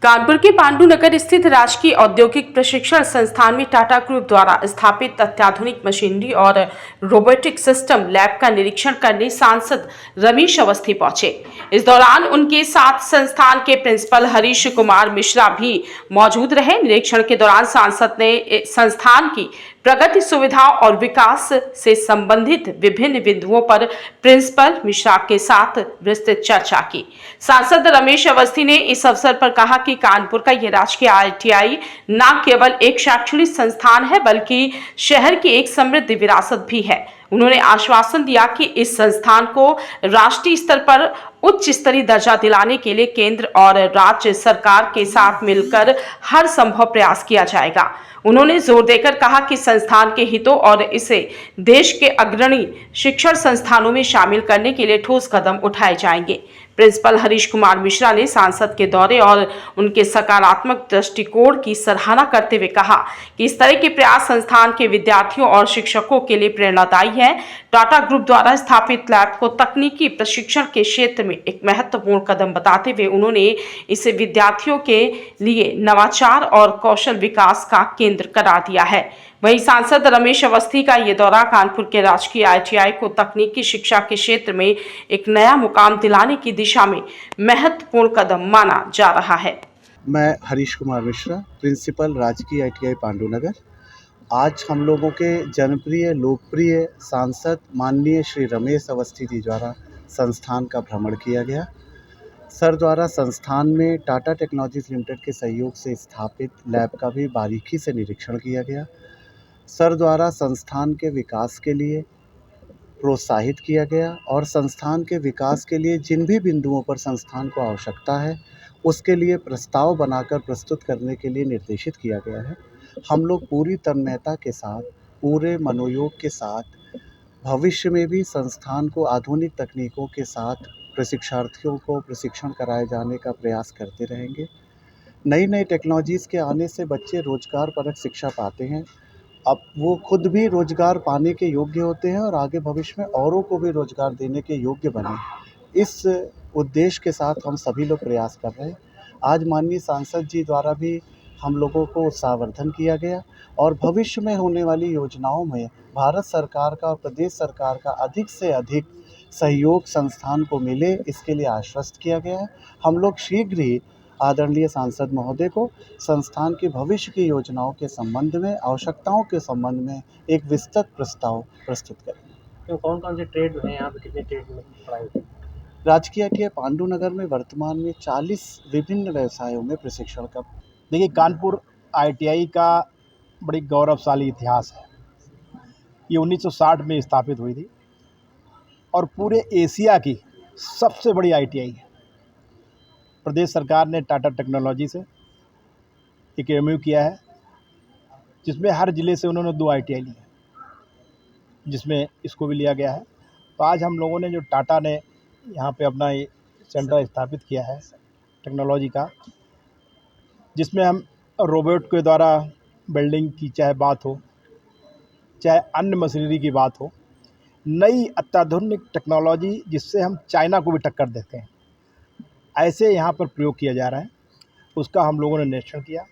कानपुर के पांडु नगर स्थित राजकीय औद्योगिक प्रशिक्षण संस्थान में टाटा ग्रुप द्वारा स्थापित अत्याधुनिक मशीनरी और रोबोटिक सिस्टम लैब का निरीक्षण करने सांसद रमेश अवस्थी पहुंचे। इस दौरान उनके साथ संस्थान के प्रिंसिपल हरीश कुमार मिश्रा भी मौजूद रहे। निरीक्षण के दौरान सांसद ने संस्थान की प्रगति, सुविधा और विकास से संबंधित विभिन्न बिंदुओं पर प्रिंसिपल मिश्रा के साथ विस्तृत चर्चा की। सांसद रमेश अवस्थी ने इस अवसर पर कहा कि कानपुर का यह राजकीय ITI न केवल एक शैक्षणिक संस्थान है बल्कि शहर की एक समृद्ध विरासत भी है। उन्होंने आश्वासन दिया कि इस संस्थान को राष्ट्रीय स्तर पर उच्च स्तरीय दर्जा दिलाने के लिए केंद्र और राज्य सरकार के साथ मिलकर हर संभव प्रयास किया जाएगा। उन्होंने जोर देकर कहा कि संस्थान के हितों और इसे देश के अग्रणी शिक्षण संस्थानों में शामिल करने के लिए ठोस कदम उठाए जाएंगे। प्रिंसिपल हरीश कुमार मिश्रा ने सांसद के दौरे और उनके सकारात्मक दृष्टिकोण की सराहना करते हुए कहा कि इस तरह के प्रयास संस्थान के विद्यार्थियों और शिक्षकों के लिए प्रेरणादायी है। टाटा ग्रुप द्वारा स्थापित लैब को तकनीकी प्रशिक्षण के क्षेत्र में एक महत्वपूर्ण कदम बताते हुए उन्होंने इसे विद्यार्थियों के लिए नवाचार और कौशल विकास का केंद्र करार दिया है। वहीं सांसद रमेश अवस्थी का ये दौरा कानपुर के राजकीय ITI को तकनीकी शिक्षा के क्षेत्र में एक नया मुकाम दिलाने की दिशा में महत्वपूर्ण कदम माना जा रहा है। मैं हरीश कुमार मिश्रा, प्रिंसिपल राजकीय ITI पांडु नगर। आज हम लोगों के जनप्रिय लोकप्रिय सांसद माननीय श्री रमेश अवस्थी जी द्वारा संस्थान का भ्रमण किया गया। सर द्वारा संस्थान में टाटा टेक्नोलॉजीज लिमिटेड के सहयोग से स्थापित लैब का भी बारीकी से निरीक्षण किया गया। सर द्वारा संस्थान के विकास के लिए प्रोत्साहित किया गया और संस्थान के विकास के लिए जिन भी बिंदुओं पर संस्थान को आवश्यकता है उसके लिए प्रस्ताव बनाकर प्रस्तुत करने के लिए निर्देशित किया गया है। हम लोग पूरी तन्मयता के साथ, पूरे मनोयोग के साथ भविष्य में भी संस्थान को आधुनिक तकनीकों के साथ प्रशिक्षार्थियों को प्रशिक्षण कराए जाने का प्रयास करते रहेंगे। नई नई टेक्नोलॉजीज़ के आने से बच्चे रोजगार परक शिक्षा पाते हैं। अब वो खुद भी रोजगार पाने के योग्य होते हैं और आगे भविष्य में औरों को भी रोजगार देने के योग्य बने। इस उद्देश्य के साथ हम सभी लोग प्रयास कर रहे हैं। आज माननीय सांसद जी द्वारा भी हम लोगों को उत्साहवर्धन किया गया और भविष्य में होने वाली योजनाओं में भारत सरकार का और प्रदेश सरकार का अधिक से अधिक सहयोग संस्थान को मिले, इसके लिए आश्वस्त किया गया है। हम लोग शीघ्र ही आदरणीय सांसद महोदय को संस्थान की भविष्य की योजनाओं के संबंध में, आवश्यकताओं के संबंध में एक विस्तृत प्रस्ताव प्रस्तुत करेंगे। तो कौन-कौन से ट्रेड हैं यहाँ पे, कितने ट्रेड में पढ़ाई होती है? राजकीय ITI पांडु नगर में वर्तमान में 40 विभिन्न व्यवसायों में प्रशिक्षण का। देखिए, कानपुर ITI का बड़ी गौरवशाली इतिहास है। ये 1960 में स्थापित हुई थी और पूरे एशिया की सबसे बड़ी ITI है। प्रदेश सरकार ने टाटा टेक्नोलॉजी से एक MOU किया है जिसमें हर ज़िले से उन्होंने 2 ITI ली है, जिसमें इसको भी लिया गया है। तो आज हम लोगों ने जो टाटा ने यहाँ पे अपना ये सेंटर स्थापित किया है टेक्नोलॉजी का, जिसमें हम रोबोट के द्वारा बिल्डिंग की चाहे बात हो, चाहे अन्य मशीनरी की बात हो, नई अत्याधुनिक टेक्नोलॉजी जिससे हम चाइना को भी टक्कर देते हैं, ऐसे यहाँ पर प्रयोग किया जा रहा है। उसका हम लोगों ने निरीक्षण किया।